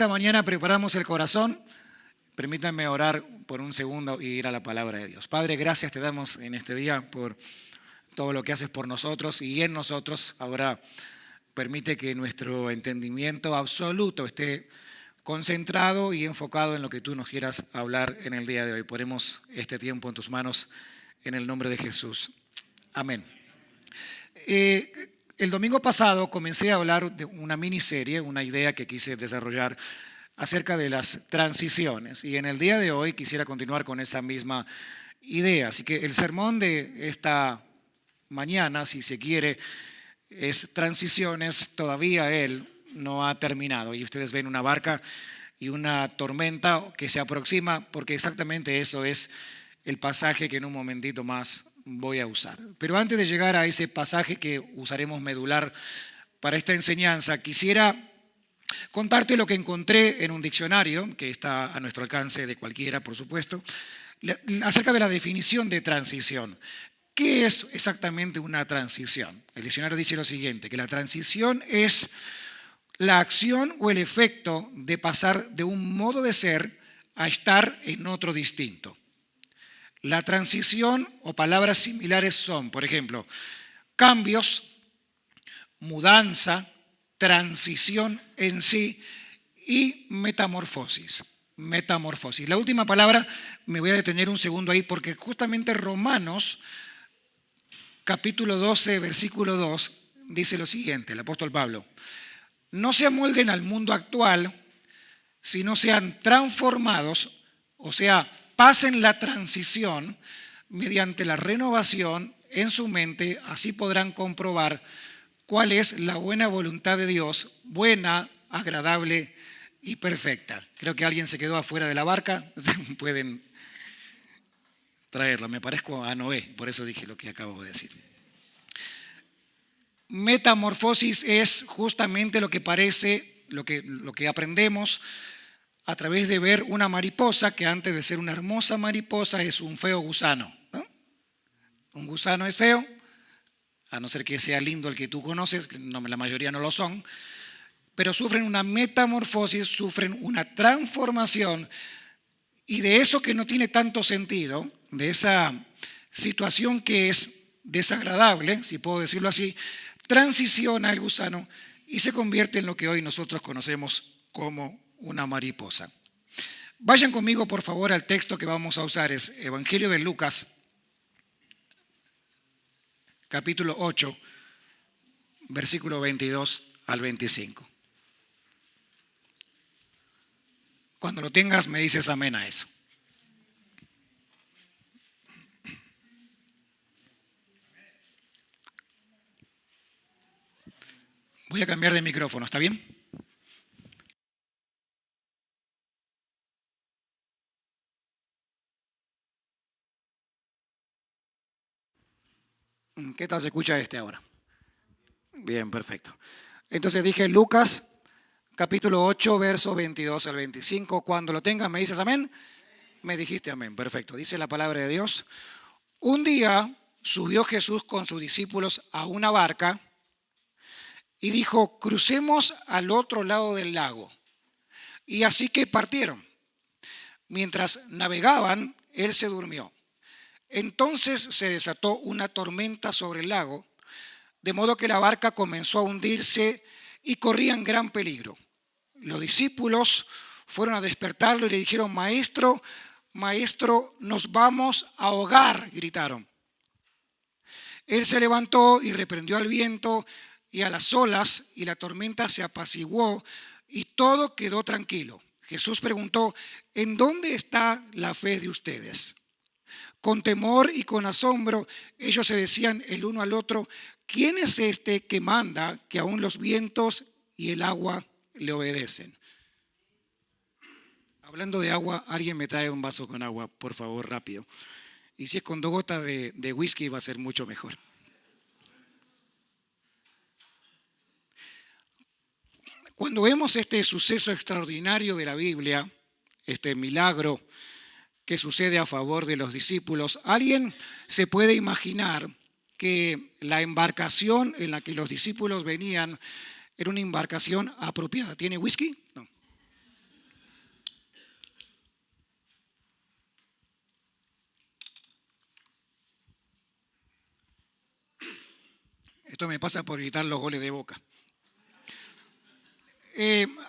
esta mañana preparamos el corazón, permítanme orar por un segundo y ir a la palabra de Dios. Padre, gracias te damos en este día por todo lo que haces por nosotros y en nosotros. Ahora permite que nuestro entendimiento absoluto esté concentrado y enfocado en lo que tú nos quieras hablar en el día de hoy. Ponemos este tiempo en tus manos en el nombre de Jesús. Amén. El domingo pasado comencé a hablar de una miniserie, una idea que quise desarrollar acerca de las transiciones. Y en el día de hoy quisiera continuar con esa misma idea. Así que el sermón de esta mañana, si se quiere, es transiciones. Todavía él no ha terminado. Y ustedes ven una barca y una tormenta que se aproxima, porque exactamente eso es el pasaje que en un momentito más voy a usar. Pero antes de llegar a ese pasaje que usaremos medular para esta enseñanza, quisiera contarte lo que encontré en un diccionario, que está a nuestro alcance de cualquiera, por supuesto, acerca de la definición de transición. ¿Qué es exactamente una transición? El diccionario dice lo siguiente, que la transición es la acción o el efecto de pasar de un modo de ser a estar en otro distinto. La transición o palabras similares son, por ejemplo, cambios, mudanza, transición en sí y metamorfosis. Metamorfosis. La última palabra me voy a detener un segundo ahí porque justamente Romanos capítulo 12, versículo 2 dice lo siguiente, el apóstol Pablo: no se amolden al mundo actual, sino sean transformados, o sea, pasen la transición mediante la renovación en su mente, así podrán comprobar cuál es la buena voluntad de Dios, buena, agradable y perfecta. Creo que alguien se quedó afuera de la barca, pueden traerlo, me parezco a Noé, por eso dije lo que acabo de decir. Metamorfosis es justamente lo que parece, lo que aprendemos a través de ver una mariposa que antes de ser una hermosa mariposa es un feo gusano, ¿no? Un gusano es feo, a no ser que sea lindo el que tú conoces, no, la mayoría no lo son, pero sufren una metamorfosis, sufren una transformación, y de eso que no tiene tanto sentido, de esa situación que es desagradable, si puedo decirlo así, transiciona el gusano y se convierte en lo que hoy nosotros conocemos como una mariposa. Vayan conmigo, por favor, al texto que vamos a usar. Es Evangelio de Lucas, capítulo 8, versículo 22 al 25. Cuando lo tengas, me dices amén a eso. Voy a cambiar de micrófono, ¿está bien? ¿Qué tal se escucha este ahora? Bien, perfecto. Entonces dije Lucas, capítulo 8, verso 22 al 25. Cuando lo tengas, ¿me dices amén? Me dijiste amén, perfecto. Dice la palabra de Dios. Un día subió Jesús con sus discípulos a una barca y dijo: crucemos al otro lado del lago. Y así que partieron. Mientras navegaban, él se durmió. Entonces se desató una tormenta sobre el lago, de modo que la barca comenzó a hundirse y corrían gran peligro. Los discípulos fueron a despertarlo y le dijeron: Maestro, Maestro, nos vamos a ahogar, gritaron. Él se levantó y reprendió al viento y a las olas, y la tormenta se apaciguó y todo quedó tranquilo. Jesús preguntó: ¿en dónde está la fe de ustedes? Con temor y con asombro, ellos se decían el uno al otro: ¿quién es este que manda que aún los vientos y el agua le obedecen? Hablando de agua, alguien me trae un vaso con agua, por favor, rápido. Y si es con 2 gotas de whisky, va a ser mucho mejor. Cuando vemos este suceso extraordinario de la Biblia, este milagro que sucede a favor de los discípulos, alguien se puede imaginar que la embarcación en la que los discípulos venían era una embarcación apropiada. ¿Tiene whisky? No. Esto me pasa por gritar los goles de Boca.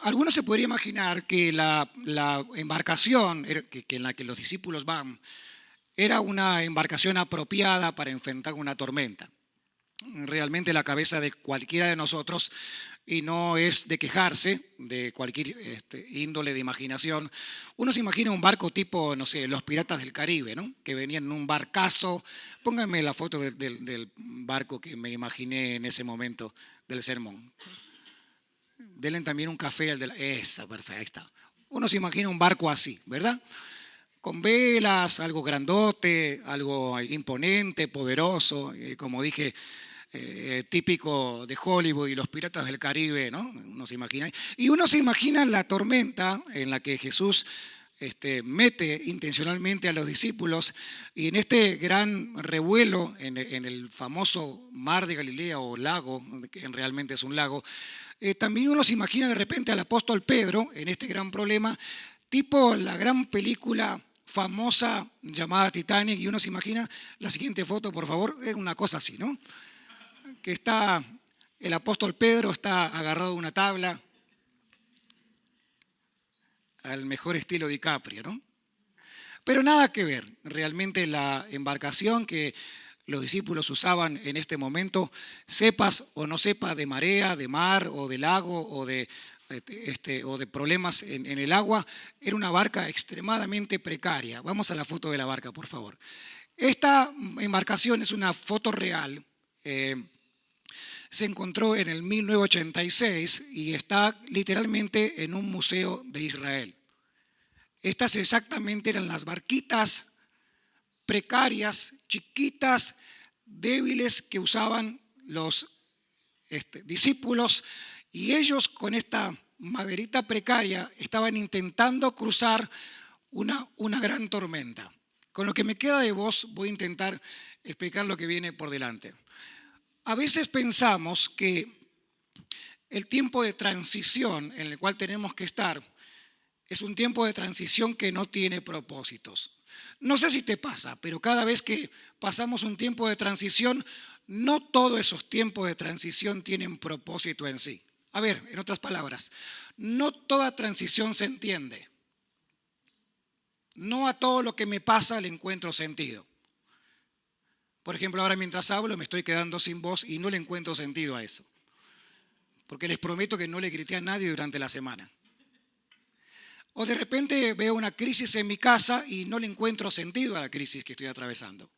Algunos se podría imaginar que la embarcación en la que los discípulos van era una embarcación apropiada para enfrentar una tormenta. Realmente la cabeza de cualquiera de nosotros, y no es de quejarse de cualquier índole de imaginación, uno se imagina un barco tipo, no sé, los Piratas del Caribe, ¿no? Que venían en un barcazo. Pónganme la foto del barco que me imaginé en ese momento del sermón. Denle también un café al de la... Esa, perfecta. Uno se imagina un barco así, ¿verdad? Con velas, algo grandote, algo imponente, poderoso, como dije, típico de Hollywood y los Piratas del Caribe, ¿no? Uno se imagina. Y uno se imagina la tormenta en la que Jesús mete intencionalmente a los discípulos, y en este gran revuelo en el famoso mar de Galilea o lago, que realmente es un lago, también uno se imagina de repente al apóstol Pedro en este gran problema, tipo la gran película famosa llamada Titanic, y uno se imagina la siguiente foto, por favor, es una cosa así, ¿no? Que está el apóstol Pedro, está agarrado a una tabla, al mejor estilo DiCaprio, ¿no? Pero nada que ver, realmente la embarcación que los discípulos usaban en este momento, sepas o no sepas de marea, de mar o de lago o de problemas en el agua, era una barca extremadamente precaria. Vamos a la foto de la barca, por favor. Esta embarcación es una foto real. Se encontró en el 1986 y está literalmente en un museo de Israel. Estas exactamente eran las barquitas precarias, chiquitas, débiles que usaban los discípulos, y ellos con esta maderita precaria estaban intentando cruzar una gran tormenta. Con lo que me queda de voz voy a intentar explicar lo que viene por delante. A veces pensamos que el tiempo de transición en el cual tenemos que estar es un tiempo de transición que no tiene propósitos. No sé si te pasa, pero cada vez que pasamos un tiempo de transición, no todos esos tiempos de transición tienen propósito en sí. A ver, en otras palabras, no toda transición se entiende. No a todo lo que me pasa le encuentro sentido. Por ejemplo, ahora mientras hablo me estoy quedando sin voz y no le encuentro sentido a eso. Porque les prometo que no le grité a nadie durante la semana. O de repente veo una crisis en mi casa y no le encuentro sentido a la crisis que estoy atravesando.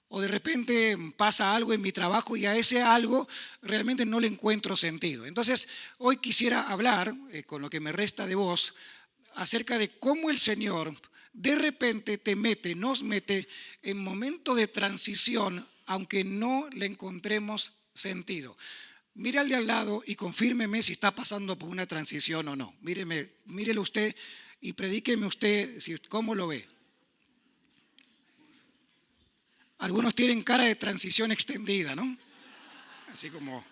O de repente pasa algo en mi trabajo y a ese algo realmente no le encuentro sentido. Entonces, hoy quisiera hablar, con lo que me resta de voz, acerca de cómo el Señor de repente nos mete en momentos de transición, aunque no le encontremos sentido. Mire al de al lado y confírmeme si está pasando por una transición o no. Mírelo usted y predíqueme usted cómo lo ve. Algunos tienen cara de transición extendida, ¿no? Así como...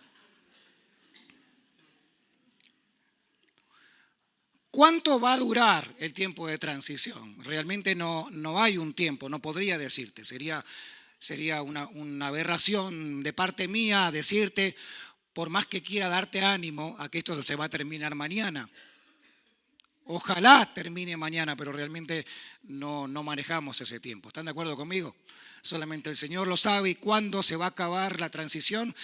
¿Cuánto va a durar el tiempo de transición? Realmente no hay un tiempo, no podría decirte. Sería una aberración de parte mía decirte, por más que quiera darte ánimo, a que esto se va a terminar mañana. Ojalá termine mañana, pero realmente no manejamos ese tiempo. ¿Están de acuerdo conmigo? Solamente el Señor lo sabe, y cuándo se va a acabar la transición,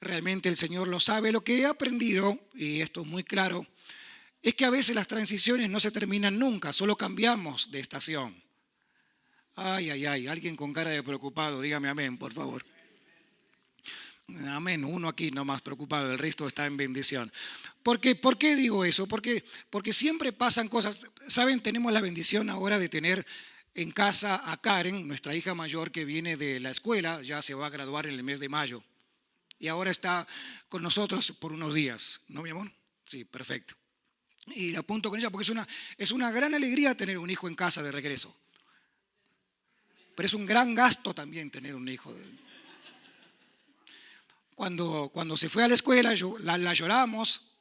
realmente el Señor lo sabe. Lo que he aprendido, y esto es muy claro, es que a veces las transiciones no se terminan nunca, solo cambiamos de estación. Ay, alguien con cara de preocupado, dígame amén, por favor. Amén, uno aquí nomás preocupado, el resto está en bendición. ¿Por qué digo eso? Porque siempre pasan cosas. Saben, tenemos la bendición ahora de tener en casa a Karen, nuestra hija mayor, que viene de la escuela, ya se va a graduar en el mes de mayo. Y ahora está con nosotros por unos días, ¿no, mi amor? Sí, perfecto. Y la apunto con ella porque es una gran alegría tener un hijo en casa de regreso. Pero es un gran gasto también tener un hijo. Cuando se fue a la escuela, la lloramos,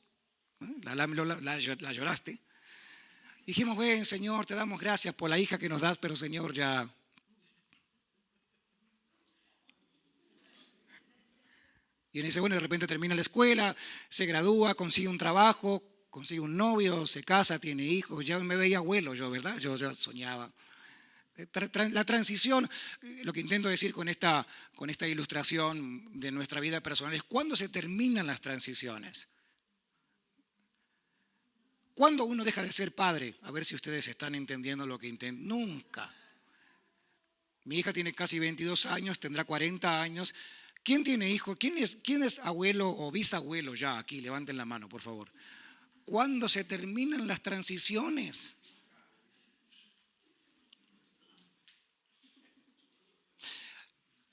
la lloraste. Dijimos, ven, Señor, te damos gracias por la hija que nos das, pero Señor, ya... Y en ese, bueno, de repente termina la escuela, se gradúa, consigue un trabajo, consigue un novio, se casa, tiene hijos. Ya me veía abuelo yo, ¿verdad? Yo ya soñaba. La transición, lo que intento decir con esta ilustración de nuestra vida personal es cuándo se terminan las transiciones. ¿Cuándo uno deja de ser padre? A ver si ustedes están entendiendo lo que intento. Nunca. Mi hija tiene casi 22 años, tendrá 40 años. ¿Quién tiene hijo? ¿Quién es abuelo o bisabuelo ya aquí? Levanten la mano, por favor. ¿Cuándo se terminan las transiciones?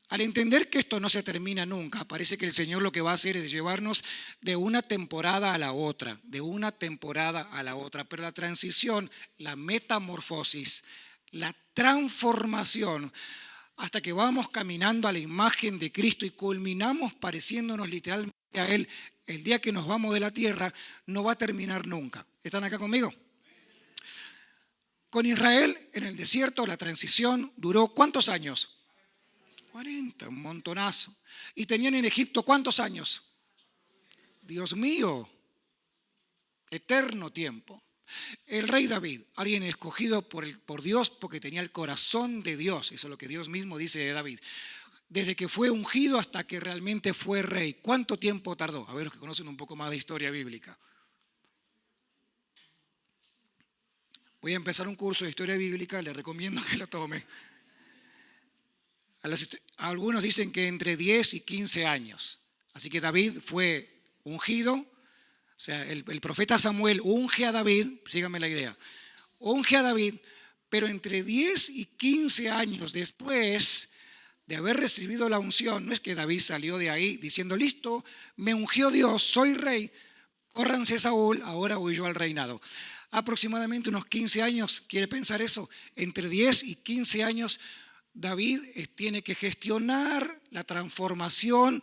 Al entender que esto no se termina nunca, parece que el Señor lo que va a hacer es llevarnos de una temporada a la otra, de una temporada a la otra. Pero la transición, la metamorfosis, la transformación, hasta que vamos caminando a la imagen de Cristo y culminamos pareciéndonos literalmente a Él, el día que nos vamos de la tierra, no va a terminar nunca. ¿Están acá conmigo? Con Israel en el desierto, la transición duró ¿cuántos años? 40, un montonazo. ¿Y tenían en Egipto cuántos años? Dios mío, eterno tiempo. El rey David, alguien escogido por Dios porque tenía el corazón de Dios, eso es lo que Dios mismo dice de David. Desde que fue ungido hasta que realmente fue rey, ¿cuánto tiempo tardó? A ver los que conocen un poco más de historia bíblica. Voy a empezar un curso de historia bíblica, les recomiendo que lo tome. Algunos dicen que entre 10 y 15 años. Así que David fue ungido, o sea, el profeta Samuel unge a David, síganme la idea, unge a David, pero entre 10 y 15 años después de haber recibido la unción, no es que David salió de ahí diciendo, listo, me ungió Dios, soy rey, córranse Saúl, ahora voy yo al reinado. Aproximadamente unos 15 años, ¿quiere pensar eso? Entre 10 y 15 años David tiene que gestionar la transformación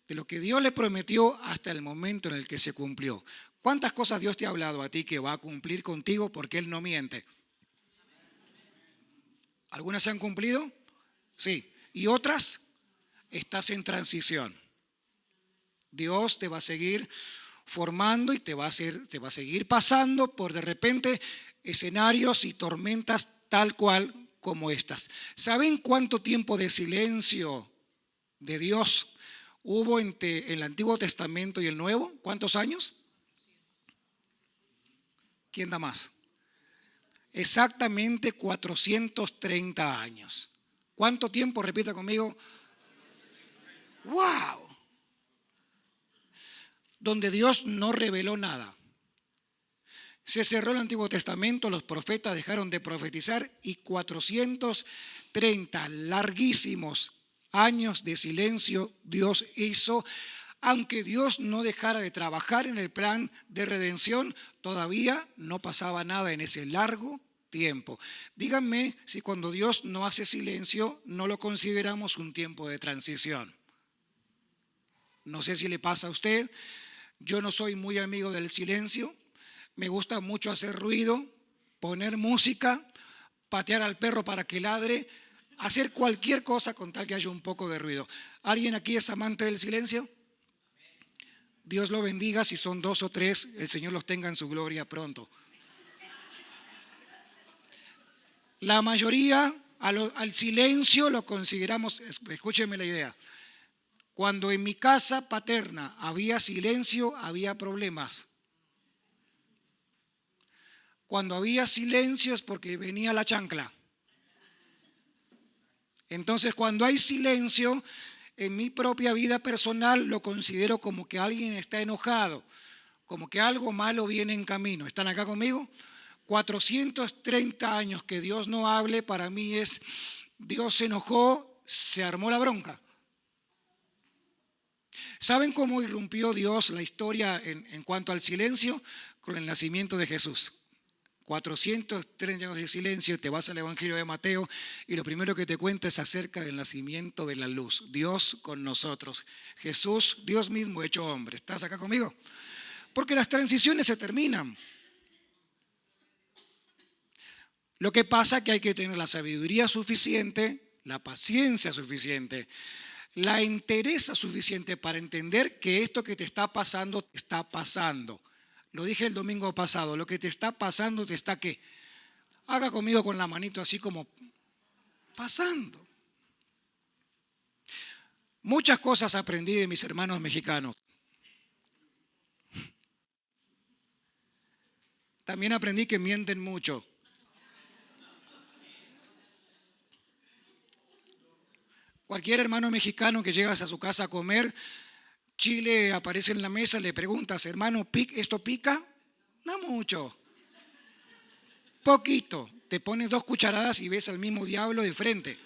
de lo que Dios le prometió hasta el momento en el que se cumplió. ¿Cuántas cosas Dios te ha hablado a ti que va a cumplir contigo porque Él no miente? ¿Algunas se han cumplido? Sí. ¿Y otras? Estás en transición. Dios te va a seguir formando y te va a seguir pasando por de repente escenarios y tormentas tal cual como estas. ¿Saben cuánto tiempo de silencio de Dios hubo entre el Antiguo Testamento y el Nuevo? ¿Cuántos años? ¿Quién da más? Exactamente 430 años. ¿Cuánto tiempo? Repita conmigo. ¡Wow! Donde Dios no reveló nada. Se cerró el Antiguo Testamento, los profetas dejaron de profetizar y 430 larguísimos años de silencio Dios hizo. Aunque Dios no dejara de trabajar en el plan de redención, todavía no pasaba nada en ese largo tiempo. Díganme si cuando Dios no hace silencio no lo consideramos un tiempo de transición. No sé si le pasa a usted, yo no soy muy amigo del silencio. Me gusta mucho hacer ruido, poner música, patear al perro para que ladre, hacer cualquier cosa con tal que haya un poco de ruido. ¿Alguien aquí es amante del silencio? Dios lo bendiga, si son 2 o 3, el Señor los tenga en su gloria pronto. La mayoría al silencio lo consideramos, escúchenme la idea, cuando en mi casa paterna había silencio, había problemas. Cuando había silencio es porque venía la chancla. Entonces, cuando hay silencio, en mi propia vida personal lo considero como que alguien está enojado, como que algo malo viene en camino. ¿Están acá conmigo? 430 años que Dios no hable, para mí es, Dios se enojó, se armó la bronca. ¿Saben cómo irrumpió Dios la historia en cuanto al silencio? Con el nacimiento de Jesús. 430 años de silencio, te vas al Evangelio de Mateo y lo primero que te cuenta es acerca del nacimiento de la luz. Dios con nosotros. Jesús, Dios mismo hecho hombre. ¿Estás acá conmigo? Porque las transiciones se terminan. Lo que pasa es que hay que tener la sabiduría suficiente, la paciencia suficiente, la entereza suficiente para entender que esto que te está pasando, te está pasando. Lo dije el domingo pasado, lo que te está pasando te está ¿qué? Haga conmigo con la manito así como pasando. Muchas cosas aprendí de mis hermanos mexicanos. También aprendí que mienten mucho. Cualquier hermano mexicano que llegas a su casa a comer, chile aparece en la mesa, le preguntas, hermano, ¿esto pica? No mucho. Poquito. Te pones 2 cucharadas y ves al mismo diablo de frente.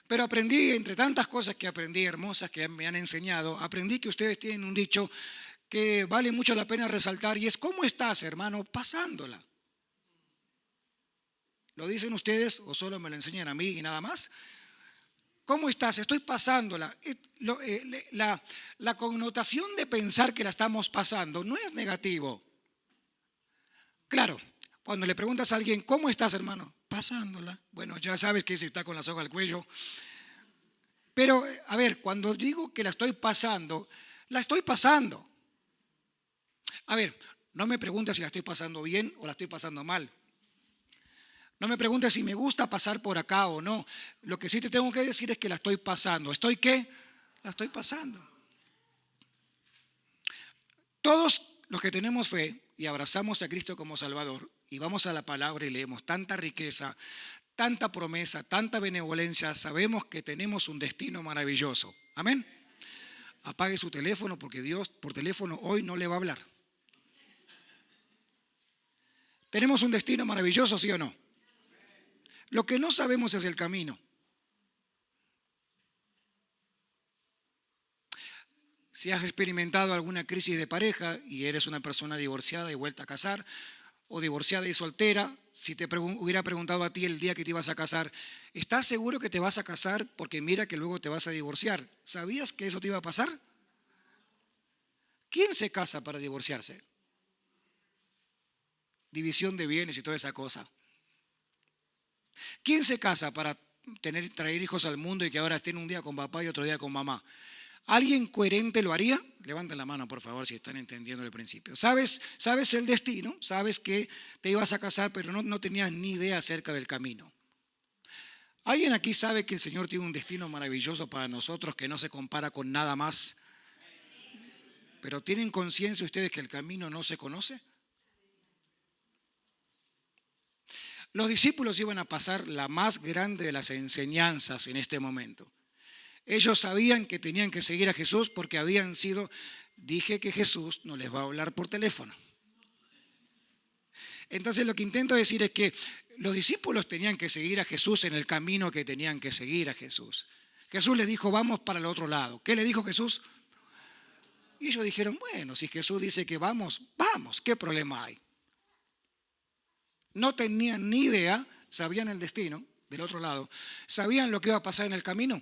Pero aprendí, entre tantas cosas que aprendí, hermosas que me han enseñado, aprendí que ustedes tienen un dicho que vale mucho la pena resaltar y es, ¿cómo estás, hermano? Pasándola. ¿Lo dicen ustedes o solo me lo enseñan a mí y nada más? ¿Cómo estás? Estoy pasándola. La connotación de pensar que la estamos pasando no es negativo. Claro, cuando le preguntas a alguien, ¿cómo estás, hermano? Pasándola. Bueno, ya sabes que se está con la soga al cuello. Pero, a ver, cuando digo que la estoy pasando, la estoy pasando. A ver, no me preguntes si la estoy pasando bien o la estoy pasando mal. No me preguntes si me gusta pasar por acá o no. Lo que sí te tengo que decir es que la estoy pasando. ¿Estoy qué? La estoy pasando. Todos los que tenemos fe y abrazamos a Cristo como Salvador y vamos a la palabra y leemos tanta riqueza, tanta promesa, tanta benevolencia, sabemos que tenemos un destino maravilloso. Amén. Apague su teléfono porque Dios por teléfono hoy no le va a hablar. ¿Tenemos un destino maravilloso, sí o no? Lo que no sabemos es el camino. Si has experimentado alguna crisis de pareja y eres una persona divorciada y vuelta a casar, o divorciada y soltera, si te hubiera preguntado a ti el día que te ibas a casar, ¿estás seguro que te vas a casar porque mira que luego te vas a divorciar? ¿Sabías que eso te iba a pasar? ¿Quién se casa para divorciarse? División de bienes y toda esa cosa. ¿Quién se casa para traer hijos al mundo y que ahora estén un día con papá y otro día con mamá? ¿Alguien coherente lo haría? Levanten la mano, por favor, si están entendiendo el principio. ¿Sabes el destino? ¿Sabes que te ibas a casar, pero no tenías ni idea acerca del camino? ¿Alguien aquí sabe que el Señor tiene un destino maravilloso para nosotros que no se compara con nada más? ¿Pero tienen conciencia ustedes que el camino no se conoce? Los discípulos iban a pasar la más grande de las enseñanzas en este momento. Ellos sabían que tenían que seguir a Jesús porque dije que Jesús no les va a hablar por teléfono. Entonces lo que intento decir es que los discípulos tenían que seguir a Jesús en el camino que tenían que seguir a Jesús. Jesús les dijo, vamos para el otro lado. ¿Qué le dijo Jesús? Y ellos dijeron, bueno, si Jesús dice que vamos, vamos, ¿qué problema hay? No tenían ni idea, sabían el destino del otro lado, sabían lo que iba a pasar en el camino.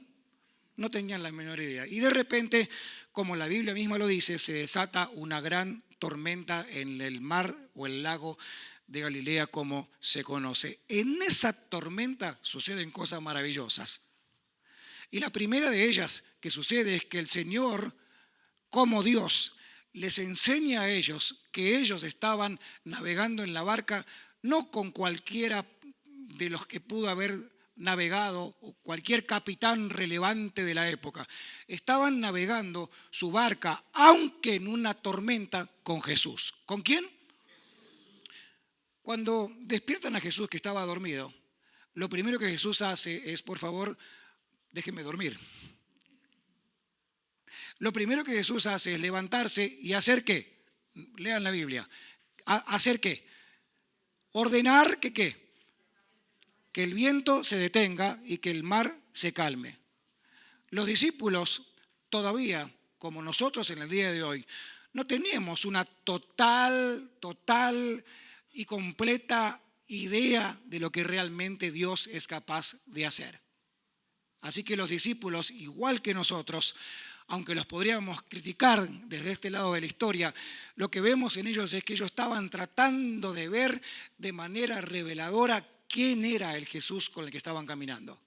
No tenían la menor idea. Y de repente, como la Biblia misma lo dice, se desata una gran tormenta en el mar o el lago de Galilea, como se conoce. En esa tormenta suceden cosas maravillosas. Y la primera de ellas que sucede es que el Señor, como Dios, les enseña a ellos que ellos estaban navegando en la barca, no con cualquiera de los que pudo haber navegado o cualquier capitán relevante de la época. Estaban navegando su barca, aunque en una tormenta, con Jesús. ¿Con quién? Cuando despiertan a Jesús que estaba dormido, lo primero que Jesús hace es, por favor, déjenme dormir. Lo primero que Jesús hace es levantarse y hacer ¿qué? Lean la Biblia. ¿Hacer qué? Ordenar que ¿qué? Que el viento se detenga y que el mar se calme. Los discípulos todavía, como nosotros en el día de hoy, no teníamos una total y completa idea de lo que realmente Dios es capaz de hacer. Así que los discípulos, igual que nosotros, aunque los podríamos criticar desde este lado de la historia, lo que vemos en ellos es que ellos estaban tratando de ver de manera reveladora quién era el Jesús con el que estaban caminando.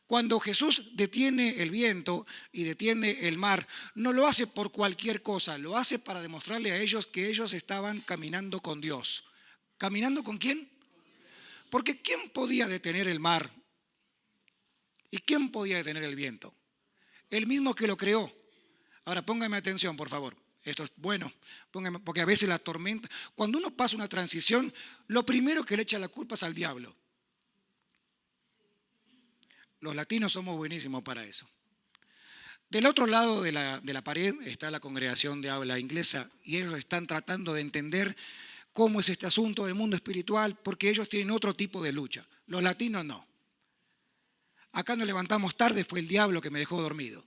Cuando Jesús detiene el viento y detiene el mar, no lo hace por cualquier cosa, lo hace para demostrarle a ellos que ellos estaban caminando con Dios. ¿Caminando con quién? Porque ¿quién podía detener el mar? ¿Y quién podía detener el viento? El mismo que lo creó. Ahora póngame atención, por favor. Esto es bueno, porque a veces la tormenta, cuando uno pasa una transición, lo primero que le echa la culpa es al diablo. Los latinos somos buenísimos para eso. Del otro lado de la pared está la congregación de habla inglesa y ellos están tratando de entender cómo es este asunto del mundo espiritual porque ellos tienen otro tipo de lucha. Los latinos no. Acá nos levantamos tarde, fue el diablo que me dejó dormido.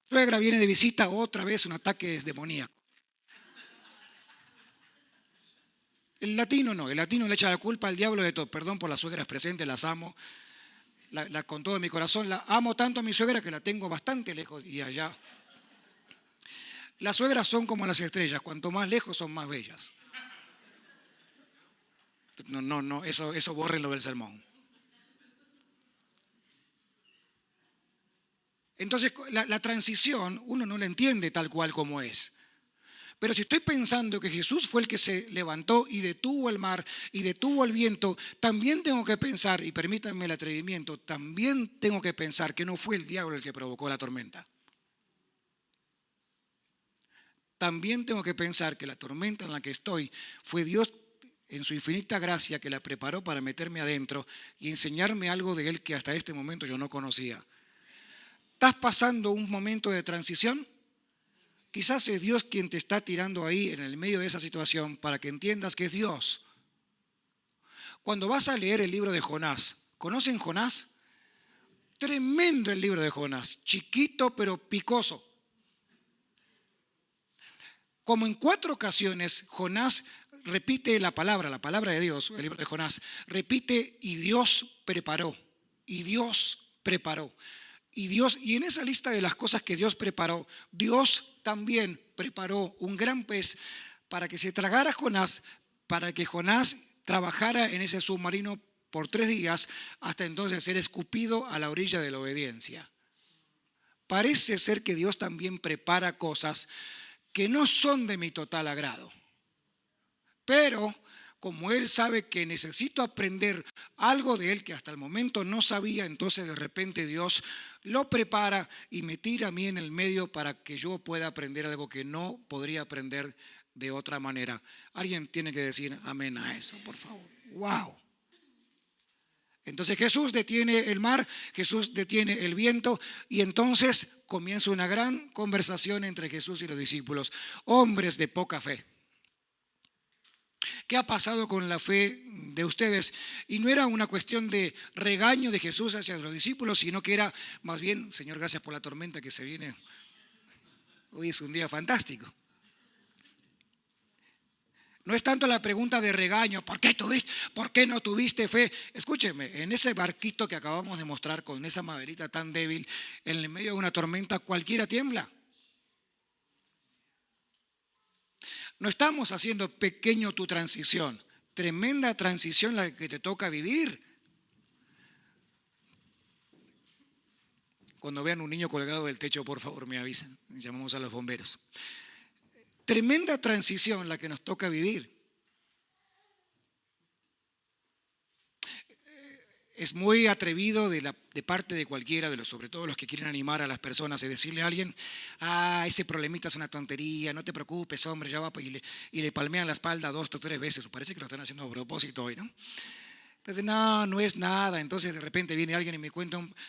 Suegra viene de visita, otra vez un ataque demoníaco. El latino no, el latino le echa la culpa al diablo de todo. Perdón por las suegras presentes, las amo. Con todo mi corazón, la amo tanto a mi suegra que la tengo bastante lejos y allá. Las suegras son como las estrellas, cuanto más lejos son más bellas. No, eso bórrenlo del sermón. Entonces, la transición uno no la entiende tal cual como es. Pero si estoy pensando que Jesús fue el que se levantó y detuvo el mar y detuvo el viento, también tengo que pensar, y permítanme el atrevimiento, también tengo que pensar que no fue el diablo el que provocó la tormenta. También tengo que pensar que la tormenta en la que estoy fue Dios en su infinita gracia que la preparó para meterme adentro y enseñarme algo de Él que hasta este momento yo no conocía. ¿Estás pasando un momento de transición? Quizás es Dios quien te está tirando ahí en el medio de esa situación para que entiendas que es Dios. Cuando vas a leer el libro de Jonás, ¿conocen Jonás? Tremendo el libro de Jonás, chiquito pero picoso. Como en 4 ocasiones Jonás repite la palabra de Dios, el libro de Jonás, repite y Dios preparó, y Dios preparó. Y en esa lista de las cosas que Dios preparó, Dios también preparó un gran pez para que se tragara a Jonás, para que Jonás trabajara en ese submarino por 3 días, hasta entonces ser escupido a la orilla de la obediencia. Parece ser que Dios también prepara cosas que no son de mi total agrado. Pero como Él sabe que necesito aprender algo de Él que hasta el momento no sabía, entonces de repente Dios lo prepara y me tira a mí en el medio para que yo pueda aprender algo que no podría aprender de otra manera. Alguien tiene que decir amén a eso, por favor. ¡Wow! Entonces Jesús detiene el mar, Jesús detiene el viento y entonces comienza una gran conversación entre Jesús y los discípulos, hombres de poca fe. ¿Qué ha pasado con la fe de ustedes? Y no era una cuestión de regaño de Jesús hacia los discípulos, sino que era más bien, Señor, gracias por la tormenta que se viene. Hoy es un día fantástico. No es tanto la pregunta de regaño, ¿por qué no tuviste fe? Escúcheme, en ese barquito que acabamos de mostrar con esa maderita tan débil, en el medio de una tormenta cualquiera tiembla. No estamos haciendo pequeño tu transición, tremenda transición la que te toca vivir. Cuando vean un niño colgado del techo, por favor me avisan, llamamos a los bomberos. Tremenda transición la que nos toca vivir. Es muy atrevido de parte de cualquiera, sobre todo los que quieren animar a las personas, y decirle a alguien, ese problemita es una tontería, no te preocupes, hombre, ya va, y le palmean la espalda 2 o 3 veces, parece que lo están haciendo a propósito hoy, ¿no? Entonces, no es nada. Entonces de repente viene alguien y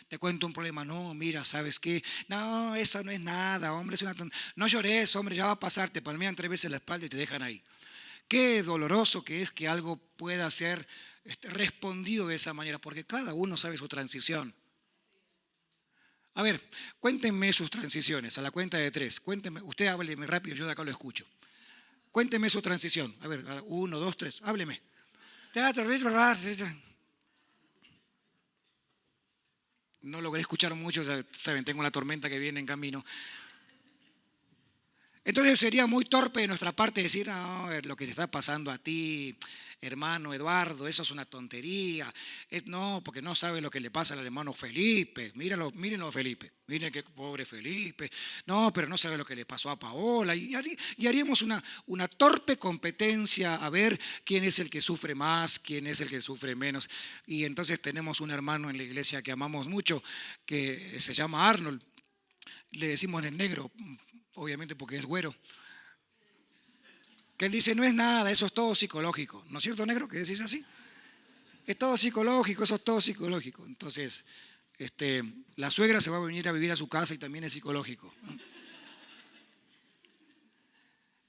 te cuenta un problema. No, mira, ¿sabes qué? No, eso no es nada, hombre, no llores, hombre, ya va a pasar, te palmean 3 veces la espalda y te dejan ahí. Qué doloroso que es que algo pueda ser respondido de esa manera, porque cada uno sabe su transición. A ver, cuéntenme sus transiciones, a la cuenta de 3. Cuéntenme, usted hábleme rápido, yo de acá lo escucho. Cuénteme su transición. A ver, 1, 2, 3, hábleme. No logré escuchar mucho, ya saben, tengo la tormenta que viene en camino. Entonces sería muy torpe de nuestra parte decir, no, lo que te está pasando a ti, hermano Eduardo, eso es una tontería. No, porque no sabe lo que le pasa al hermano Felipe. Míralo, mírenlo a Felipe. Miren qué pobre Felipe. No, pero no sabe lo que le pasó a Paola. Y haríamos una torpe competencia a ver quién es el que sufre más, quién es el que sufre menos. Y entonces tenemos un hermano en la iglesia que amamos mucho, que se llama Arnold. Le decimos en el negro, obviamente porque es güero, que él dice, no es nada, eso es todo psicológico. ¿No es cierto, negro, que decís así? Es todo psicológico, eso es todo psicológico. Entonces, la suegra se va a venir a vivir a su casa y también es psicológico.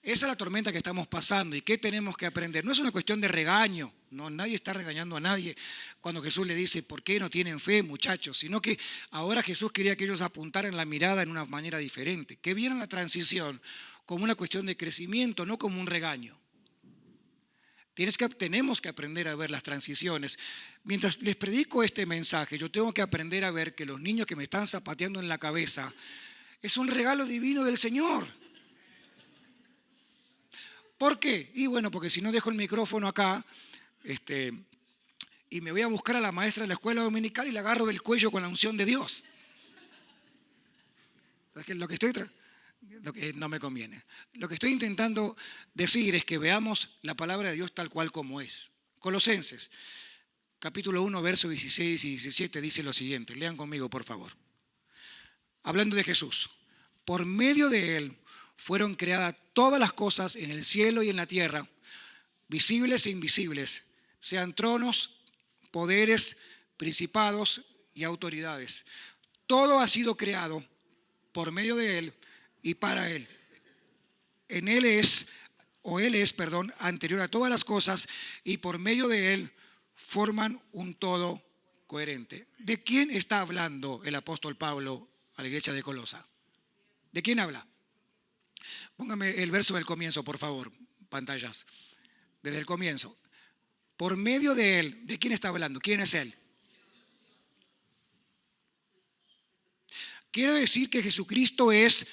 Esa es la tormenta que estamos pasando. ¿Y qué tenemos que aprender? No es una cuestión de regaño. No, nadie está regañando a nadie cuando Jesús le dice, ¿por qué no tienen fe, muchachos? Sino que ahora Jesús quería que ellos apuntaran la mirada en una manera diferente, que vieran la transición como una cuestión de crecimiento, no como un regaño. Tenemos que aprender a ver las transiciones. Mientras les predico este mensaje, yo tengo que aprender a ver que los niños que me están zapateando en la cabeza es un regalo divino del Señor. ¿Por qué? Y bueno, porque si no dejo el micrófono acá, y me voy a buscar a la maestra de la escuela dominical y la agarro del cuello con la unción de Dios. Lo que no me conviene. Lo que estoy intentando decir es que veamos la palabra de Dios tal cual como es. Colosenses, capítulo 1, versos 16 y 17 dice lo siguiente. Lean conmigo, por favor. Hablando de Jesús. Por medio de Él fueron creadas todas las cosas en el cielo y en la tierra, visibles e invisibles, sean tronos, poderes, principados y autoridades. Todo ha sido creado por medio de Él y para Él. Él es, anterior a todas las cosas y por medio de Él forman un todo coherente. ¿De quién está hablando el apóstol Pablo a la iglesia de Colosa? ¿De quién habla? Póngame el verso del comienzo, por favor, pantallas. Desde el comienzo. Por medio de Él, ¿de quién está hablando? ¿Quién es Él? Quiero decir que Jesucristo es,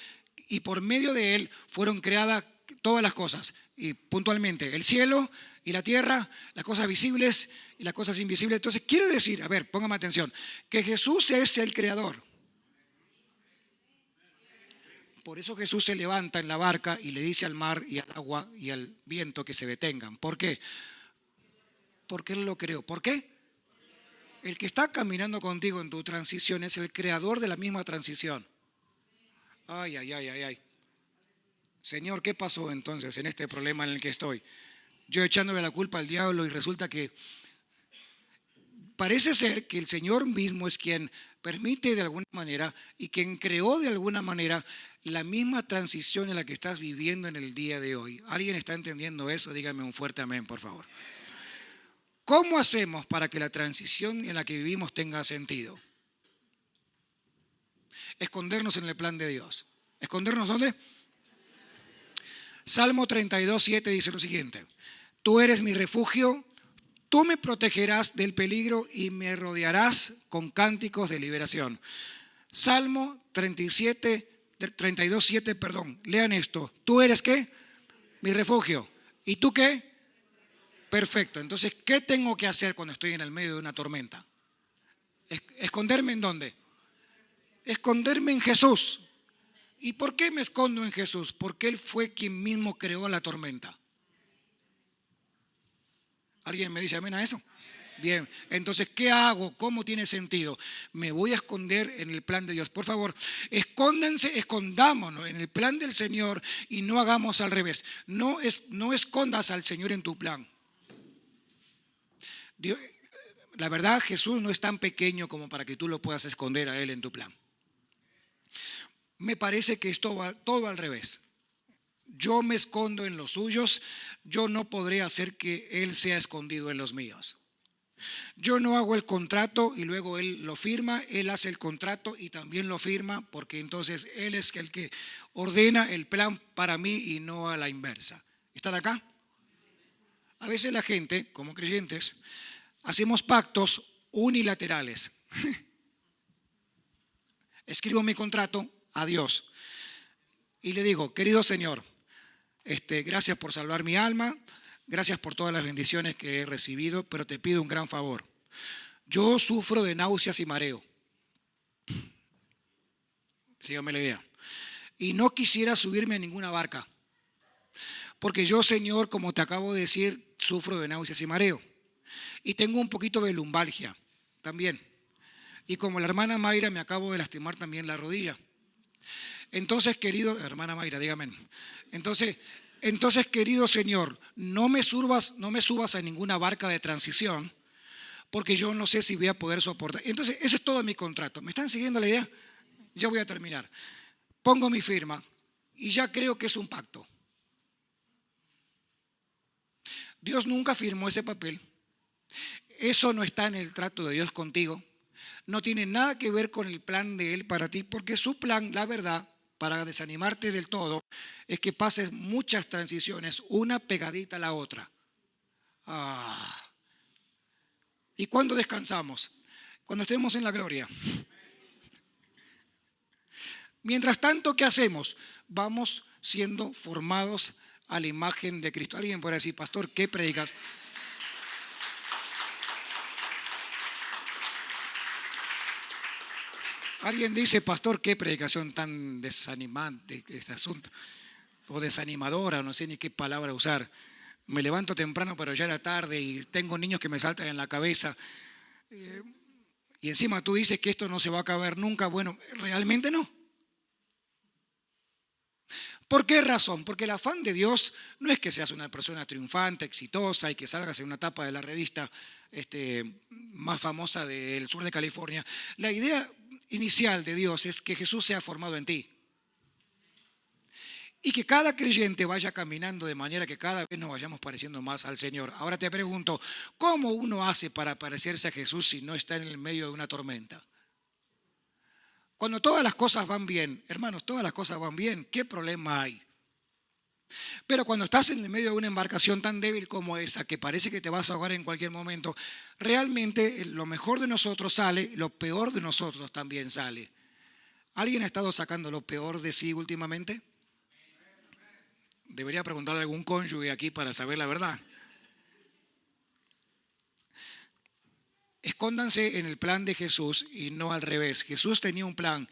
y por medio de Él fueron creadas todas las cosas. Y puntualmente, el cielo y la tierra, las cosas visibles y las cosas invisibles. Entonces, quiero decir, a ver, póngame atención, que Jesús es el creador. Por eso Jesús se levanta en la barca y le dice al mar y al agua y al viento que se detengan. ¿Por qué? Porque Él lo creó. ¿Por qué? El que está caminando contigo en tu transición es el creador de la misma transición. Ay, ay, ay, ay, ay. Señor, ¿qué pasó entonces en este problema en el que estoy? Yo echándole la culpa al diablo y resulta que parece ser que el Señor mismo es quien permite de alguna manera y quien creó de alguna manera la misma transición en la que estás viviendo en el día de hoy. ¿Alguien está entendiendo eso? Dígame un fuerte amén, por favor. ¿Cómo hacemos para que la transición en la que vivimos tenga sentido? Escondernos en el plan de Dios. ¿Escondernos dónde? Salmo 32, 7 dice lo siguiente. Tú eres mi refugio, tú me protegerás del peligro y me rodearás con cánticos de liberación. Salmo 32, 7, perdón. Lean esto. ¿Tú eres qué? Mi refugio. ¿Y tú qué? Perfecto. Entonces, ¿qué tengo que hacer cuando estoy en el medio de una tormenta? ¿Esconderme en dónde? Esconderme en Jesús. ¿Y por qué me escondo en Jesús? Porque Él fue quien mismo creó la tormenta. ¿Alguien me dice amén a eso? Bien, entonces, ¿qué hago? ¿Cómo tiene sentido? Me voy a esconder en el plan de Dios. Por favor, escondámonos en el plan del Señor y no hagamos al revés. No escondas al Señor en tu plan. Dios, la verdad, Jesús no es tan pequeño como para que tú lo puedas esconder a Él en tu plan. Me parece que es todo al revés. Yo me escondo en los suyos, yo no podré hacer que Él sea escondido en los míos. Yo no hago el contrato y luego Él lo firma, Él hace el contrato y también lo firma, porque entonces Él es el que ordena el plan para mí y no a la inversa. ¿Están acá? A veces la gente, como creyentes, hacemos pactos unilaterales. escribo mi contrato a Dios y le digo, querido Señor, gracias por salvar mi alma, gracias por todas las bendiciones que he recibido, pero te pido un gran favor. Yo sufro de náuseas y mareo. Sígame la idea. Y no quisiera subirme a ninguna barca. Porque yo, Señor, como te acabo de decir, sufro de náuseas y mareo. Y tengo un poquito de lumbalgia también. Y como la hermana Mayra, me acabo de lastimar también la rodilla. Entonces, querido, hermana Mayra, dígame. Entonces, querido Señor, no me subas a ninguna barca de transición, porque yo no sé si voy a poder soportar. Entonces, ese es todo mi contrato. ¿Me están siguiendo la idea? Ya voy a terminar. Pongo mi firma y ya creo que es un pacto. Dios nunca firmó ese papel. Eso no está en el trato de Dios contigo. No tiene nada que ver con el plan de Él para ti, porque su plan, la verdad, para desanimarte del todo, es que pases muchas transiciones, una pegadita a la otra. ¿Y cuándo descansamos? Cuando estemos en la gloria. Mientras tanto, ¿qué hacemos? Vamos siendo formados a la imagen de Cristo. Alguien puede decir, pastor, ¿qué predicas? Alguien dice, pastor, qué predicación tan desanimante este asunto, o desanimadora, no sé ni qué palabra usar. Me levanto temprano, pero ya era tarde y tengo niños que me saltan en la cabeza. Y encima tú dices que esto no se va a acabar nunca. Bueno, realmente no. ¿Por qué razón? Porque el afán de Dios no es que seas una persona triunfante, exitosa y que salgas en una tapa de la revista más famosa del sur de California. La idea inicial de Dios es que Jesús sea formado en ti. Y que cada creyente vaya caminando de manera que cada vez nos vayamos pareciendo más al Señor. Ahora te pregunto, ¿cómo uno hace para parecerse a Jesús si no está en el medio de una tormenta? Cuando todas las cosas van bien, hermanos, todas las cosas van bien, ¿qué problema hay? Pero cuando estás en el medio de una embarcación tan débil como esa, que parece que te vas a ahogar en cualquier momento, realmente lo mejor de nosotros sale, lo peor de nosotros también sale. ¿Alguien ha estado sacando lo peor de sí últimamente? Debería preguntarle a algún cónyuge aquí para saber la verdad. Escóndanse en el plan de Jesús y no al revés. Jesús tenía un plan.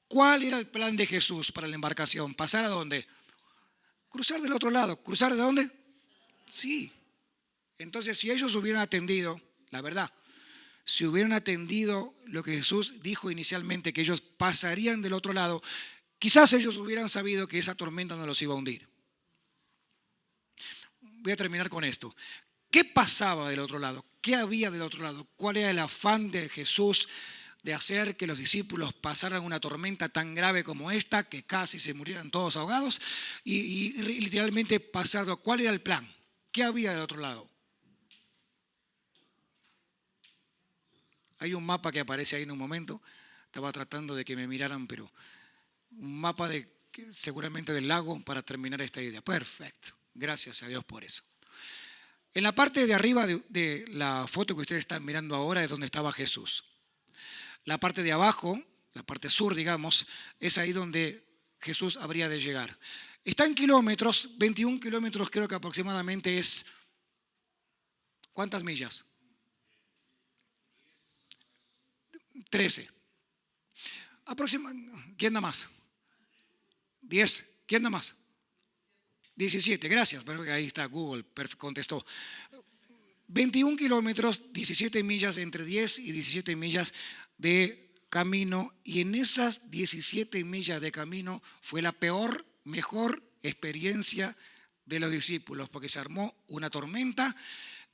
¿Cuál era el plan de Jesús para la embarcación? ¿Pasar a dónde? Cruzar del otro lado. ¿Cruzar de dónde? Sí. Entonces, si ellos hubieran atendido, la verdad, si hubieran atendido lo que Jesús dijo inicialmente, que ellos pasarían del otro lado, quizás ellos hubieran sabido que esa tormenta no los iba a hundir. Voy a terminar con esto. ¿Qué pasaba del otro lado? ¿Qué había del otro lado? ¿Cuál era el afán de Jesús de hacer que los discípulos pasaran una tormenta tan grave como esta, que casi se murieran todos ahogados? Y literalmente pasado, ¿cuál era el plan? ¿Qué había del otro lado? Hay un mapa que aparece ahí en un momento. Estaba tratando de que me miraran, pero un mapa seguramente del lago para terminar esta idea. Perfecto. Gracias a Dios por eso. En la parte de arriba de la foto que ustedes están mirando ahora es donde estaba Jesús. La parte de abajo, la parte sur, digamos, es ahí donde Jesús habría de llegar. Está en kilómetros, 21 kilómetros creo que aproximadamente es. ¿Cuántas millas? 13. ¿Quién da más? 10. ¿Quién da más? 17, gracias. Ahí está, Google contestó. 21 kilómetros, 17 millas, entre 10 y 17 millas de camino. Y en esas 17 millas de camino fue la mejor experiencia de los discípulos, porque se armó una tormenta,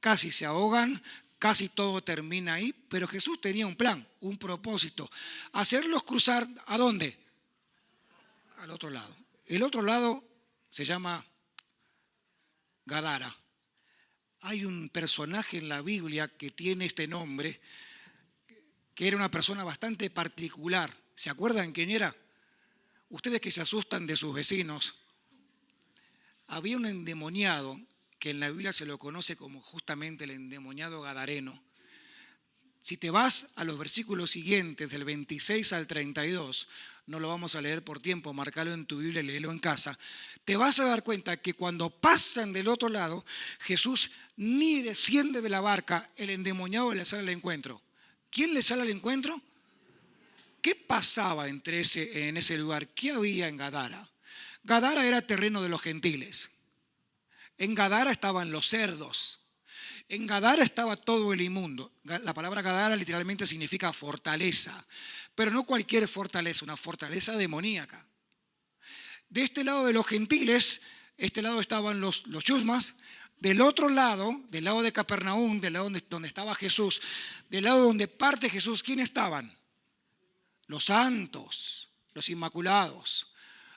casi se ahogan, casi todo termina ahí, pero Jesús tenía un plan, un propósito. Hacerlos cruzar, ¿a dónde? Al otro lado. El otro lado se llama Gadara. Hay un personaje en la Biblia que tiene este nombre, que era una persona bastante particular. ¿Se acuerdan quién era? Ustedes que se asustan de sus vecinos. Había un endemoniado que en la Biblia se lo conoce como justamente el endemoniado gadareno. Si te vas a los versículos siguientes, del 26 al 32, no lo vamos a leer por tiempo, marcalo en tu Biblia y léelo en casa, te vas a dar cuenta que cuando pasan del otro lado, Jesús ni desciende de la barca, el endemoniado le sale al encuentro. ¿Quién le sale al encuentro? ¿Qué pasaba en ese lugar? ¿Qué había en Gadara? Gadara era terreno de los gentiles. En Gadara estaban los cerdos. En Gadara estaba todo el inmundo. La palabra Gadara literalmente significa fortaleza, pero no cualquier fortaleza, una fortaleza demoníaca. De este lado de los gentiles, este lado estaban los chusmas. Del otro lado, del lado de Capernaum, del lado donde estaba Jesús, del lado donde parte Jesús, ¿quiénes estaban? Los santos, los inmaculados,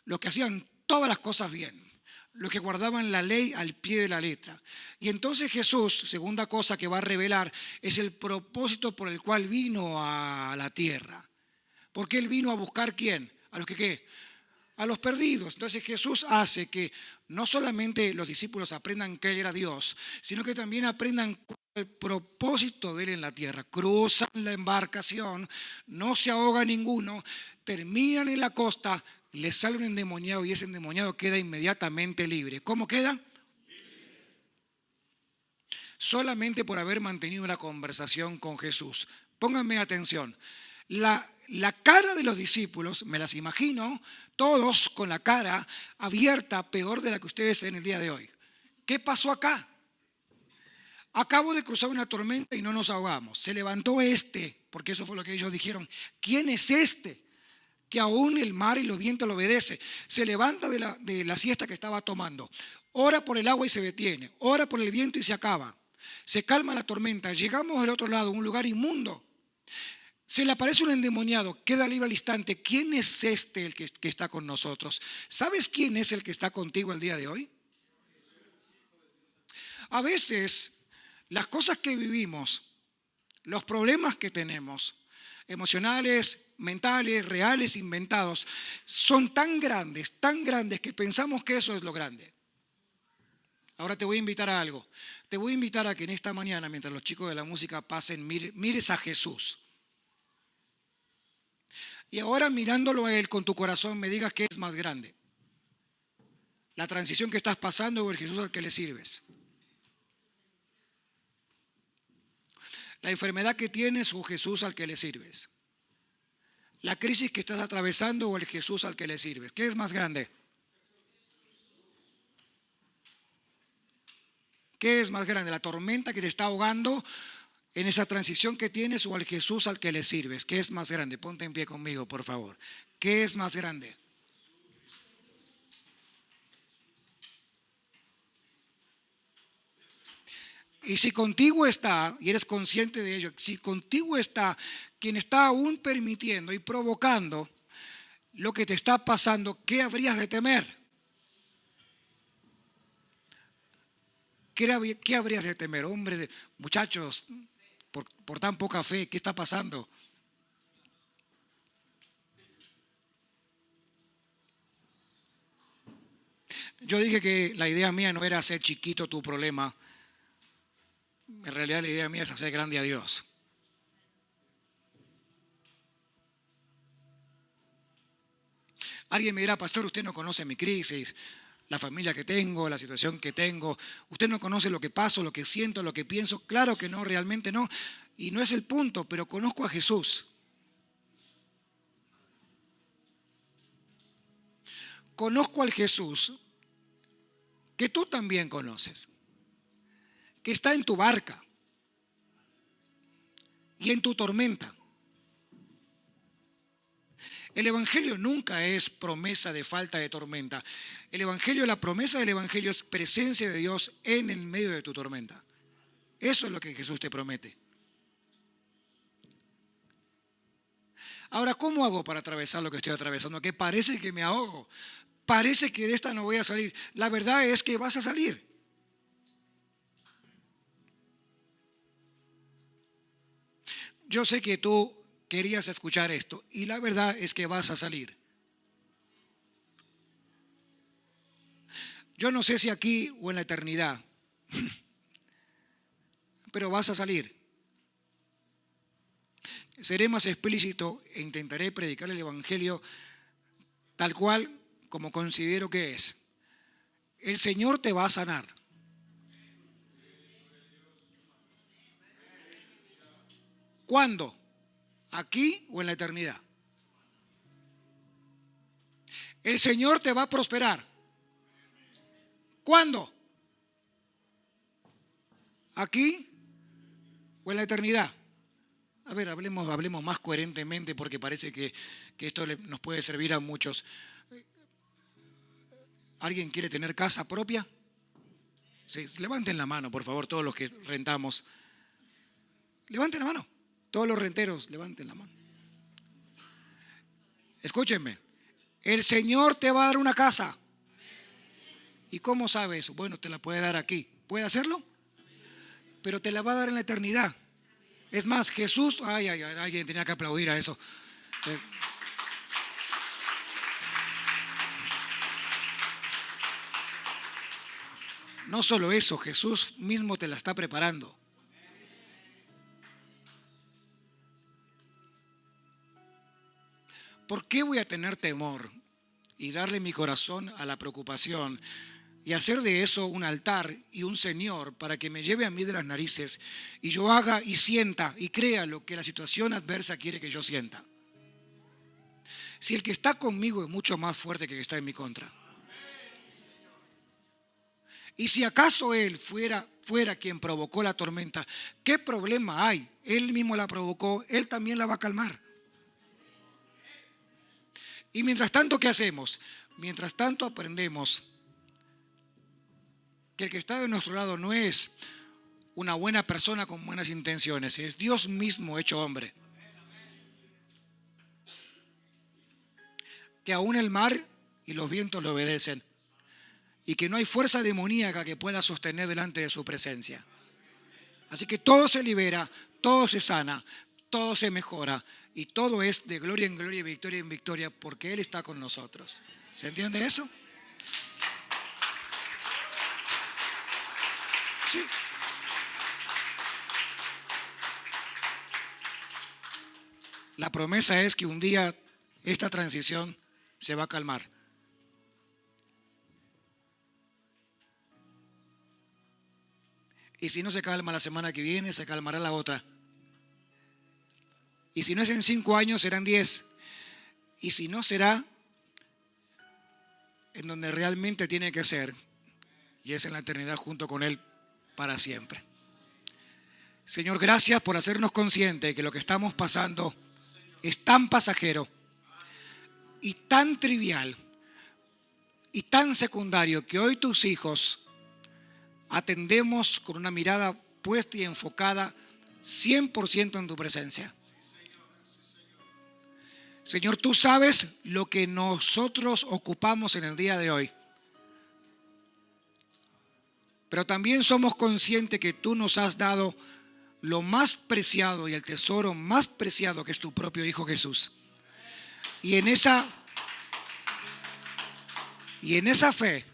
los que hacían todas las cosas bien, los que guardaban la ley al pie de la letra. Y entonces Jesús, segunda cosa que va a revelar, es el propósito por el cual vino a la tierra. Porque Él vino a buscar ¿quién? A los que ¿qué? A los perdidos. Entonces Jesús hace que no solamente los discípulos aprendan que Él era Dios, sino que también aprendan el propósito de Él en la tierra. Cruzan la embarcación, no se ahoga ninguno, terminan en la costa, les sale un endemoniado y ese endemoniado queda inmediatamente libre. ¿Cómo queda? Solamente por haber mantenido una conversación con Jesús. Pónganme atención. La cara de los discípulos, me las imagino, todos con la cara abierta, peor de la que ustedes ven el día de hoy. ¿Qué pasó acá? Acabo de cruzar una tormenta y no nos ahogamos. Se levantó porque eso fue lo que ellos dijeron. ¿Quién es este? Que aún el mar y los vientos lo obedece. Se levanta de la siesta que estaba tomando. Ora por el agua y se detiene. Ora por el viento y se acaba. Se calma la tormenta. Llegamos del otro lado, un lugar inmundo. Se le aparece un endemoniado, queda libre al instante. ¿Quién es el que está con nosotros? ¿Sabes quién es el que está contigo el día de hoy? A veces, las cosas que vivimos, los problemas que tenemos, emocionales, mentales, reales, inventados, son tan grandes que pensamos que eso es lo grande. Ahora te voy a invitar a algo. Te voy a invitar a que en esta mañana, mientras los chicos de la música pasen, mires a Jesús. Y ahora mirándolo a Él con tu corazón me digas qué es más grande. La transición que estás pasando o el Jesús al que le sirves. La enfermedad que tienes o Jesús al que le sirves. La crisis que estás atravesando o el Jesús al que le sirves. ¿Qué es más grande? ¿Qué es más grande? ¿La tormenta que te está ahogando en esa transición que tienes o al Jesús al que le sirves? ¿Qué es más grande? Ponte en pie conmigo, por favor. ¿Qué es más grande? Y si contigo está, y eres consciente de ello, si contigo está quien está aún permitiendo y provocando lo que te está pasando, ¿qué habrías de temer? ¿Qué habrías de temer? Hombre, muchachos, por tan poca fe, ¿qué está pasando? Yo dije que la idea mía no era hacer chiquito tu problema. En realidad la idea mía es hacer grande a Dios. Alguien me dirá, pastor, usted no conoce mi crisis, la familia que tengo, la situación que tengo. Usted no conoce lo que paso, lo que siento, lo que pienso. Claro que no, realmente no. Y no es el punto, pero conozco a Jesús. Conozco al Jesús que tú también conoces, que está en tu barca y en tu tormenta. El Evangelio nunca es promesa de falta de tormenta. El Evangelio, la promesa del Evangelio es presencia de Dios en el medio de tu tormenta. Eso es lo que Jesús te promete. Ahora, ¿cómo hago para atravesar lo que estoy atravesando? Que parece que me ahogo. Parece que de esta no voy a salir. La verdad es que vas a salir. Yo sé que tú querías escuchar esto y la verdad es que vas a salir. Yo no sé si aquí o en la eternidad, pero vas a salir. seré más explícito e intentaré predicar el Evangelio tal cual como considero que es. El Señor te va a sanar. ¿Cuándo? ¿Aquí o en la eternidad? El Señor te va a prosperar. ¿Cuándo? ¿Aquí o en la eternidad? A ver, hablemos más coherentemente porque parece que esto nos puede servir a muchos. ¿Alguien quiere tener casa propia? Sí, levanten la mano, por favor, todos los que rentamos. Levanten la mano. Todos los renteros, levanten la mano. Escúchenme. El Señor te va a dar una casa. ¿Y cómo sabe eso? Bueno, te la puede dar aquí. ¿Puede hacerlo? Pero te la va a dar en la eternidad. Es más, Jesús... Ay, alguien tenía que aplaudir a eso. No solo eso, Jesús mismo te la está preparando. ¿Por qué voy a tener temor y darle mi corazón a la preocupación y hacer de eso un altar y un Señor para que me lleve a mí de las narices y yo haga y sienta y crea lo que la situación adversa quiere que yo sienta? Si el que está conmigo es mucho más fuerte que el que está en mi contra. Y si acaso Él fuera quien provocó la tormenta, ¿qué problema hay? Él mismo la provocó, Él también la va a calmar. Y mientras tanto, ¿qué hacemos? Mientras tanto aprendemos que el que está de nuestro lado no es una buena persona con buenas intenciones, es Dios mismo hecho hombre. Que aún el mar y los vientos le obedecen y que no hay fuerza demoníaca que pueda sostener delante de su presencia. Así que todo se libera, todo se sana, todo se mejora y todo es de gloria en gloria y victoria en victoria porque Él está con nosotros. ¿Se entiende eso? Sí. La promesa es que un día esta transición se va a calmar. Y si no se calma la semana que viene, se calmará la otra. Y si no es en 5 años, serán 10. Y si no, será en donde realmente tiene que ser. Y es en la eternidad junto con Él para siempre. Señor, gracias por hacernos conscientes de que lo que estamos pasando es tan pasajero y tan trivial y tan secundario que hoy tus hijos atendemos con una mirada puesta y enfocada 100% en tu presencia. Señor, tú sabes lo que nosotros ocupamos en el día de hoy. Pero también somos conscientes que tú nos has dado lo más preciado y el tesoro más preciado que es tu propio Hijo Jesús. Y en esa fe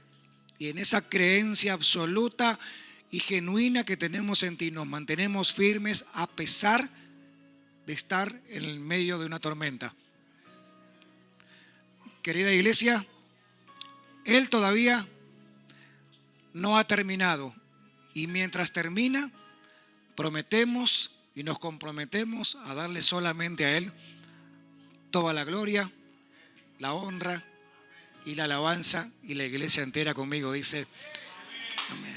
y en esa creencia absoluta y genuina que tenemos en ti, nos mantenemos firmes a pesar de estar en el medio de una tormenta. Querida iglesia, Él todavía no ha terminado y mientras termina, prometemos y nos comprometemos a darle solamente a Él toda la gloria, la honra y la alabanza, y la iglesia entera conmigo dice amén.